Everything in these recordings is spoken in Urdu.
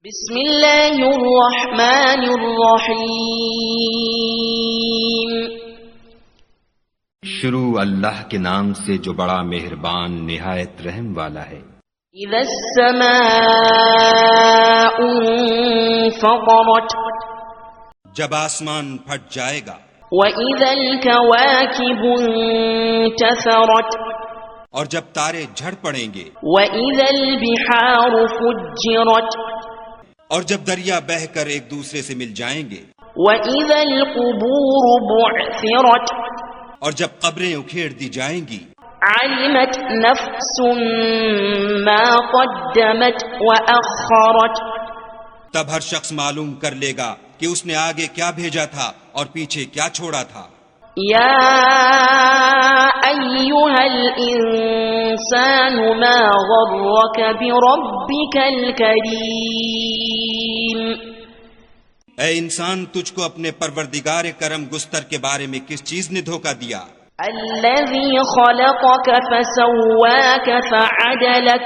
بسم اللہ الرحمن الرحیم۔ شروع اللہ کے نام سے جو بڑا مہربان نہایت رحم والا ہے۔ اذا السماء انفطرت، جب آسمان پھٹ جائے گا، وَإِذَا الْكَوَاكِبُ انتثرت، اور جب تارے جھڑ پڑیں گے، وَإِذَا الْبِحَارُ فُجِّرَتْ، اور جب دریا بہہ کر ایک دوسرے سے مل جائیں گے، وَإِذَا الْقُبُورُ بُعْثِرَتْ، اور جب قبریں اکھیڑ دی جائیں گی، علمت نفس ما قدمت وأخرت، تب ہر شخص معلوم کر لے گا کہ اس نے آگے کیا بھیجا تھا اور پیچھے کیا چھوڑا تھا۔ یا ایھا الانسان ما غرک بربک الکریم، اے انسان، تجھ کو اپنے پروردگار کرم گستر کے بارے میں کس چیز نے دھوکہ دیا؟ الذی خلقک فسواک فعدلک،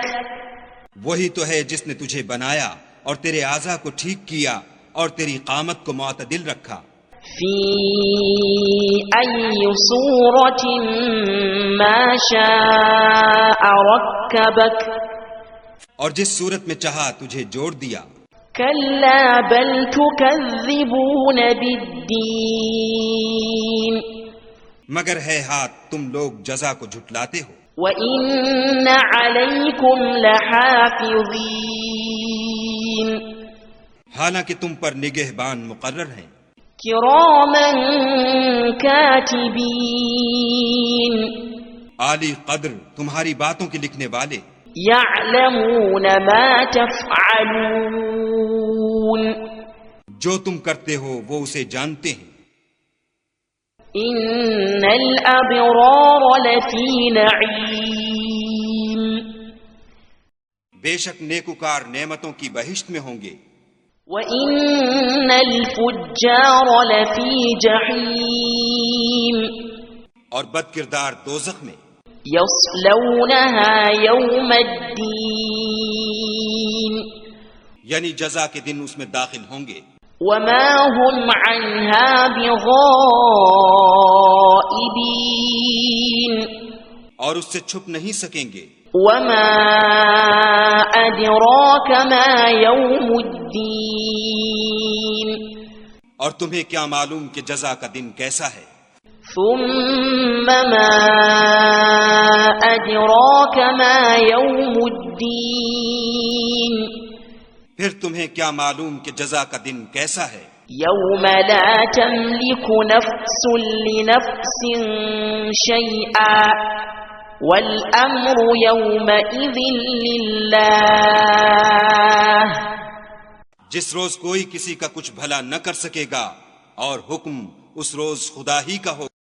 وہی تو ہے جس نے تجھے بنایا اور تیرے اعضاء کو ٹھیک کیا اور تیری قامت کو معتدل رکھا۔ فی ای صورت ما شاء رکبک، اور جس صورت میں چاہا تجھے جوڑ دیا۔ کلا بل تکذبون بالدین، مگر ہے ہاتھ تم لوگ جزا کو جھٹلاتے ہو۔ وَإِنَّ عَلَيْكُمْ لَحَافِظِينَ، حالانکہ تم پر نگہبان مقرر ہیں، کِرَامًا کَاتِبِينَ، عالی قدر تمہاری باتوں کے لکھنے والے، يَعْلَمُونَ مَا تَفْعَلُونَ، جو تم کرتے ہو وہ اسے جانتے ہیں۔ إِنَّ الْأَبْرَارَ لَفِي نَعِيمٍ، بے شک نیکوکار نعمتوں کی بہشت میں ہوں گے، وَإِنَّ الْفُجَّارَ لَفِي جَحِيمٍ، اور بد کردار دوزخ میں، يَصْلَوْنَهَا يَوْمَ الدِّينِ، یعنی جزا کے دن اس میں داخل ہوں گے، وَمَا هُمْ عَنْهَا بِغَائِبِينَ، اور اس سے چھپ نہیں سکیں گے۔ وَمَا أَدْرَاكَ مَا يَوْمُ الدِّينِ، اور تمہیں کیا معلوم کہ جزا کا دن کیسا ہے؟ ثُمَّ مَا أَدْرَاكَ مَا يَوْمُ الدِّينِ، پھر تمہیں کیا معلوم کہ جزا کا دن کیسا ہے؟ يَوْمَ لَا تَمْلِكُ نَفْسٌ لِنَفْسٍ شَيْئًا وَالْأَمْرُ يَوْمَئِذٍ لِلَّهِ، جس روز کوئی کسی کا کچھ بھلا نہ کر سکے گا اور حکم اس روز خدا ہی کا ہوگا۔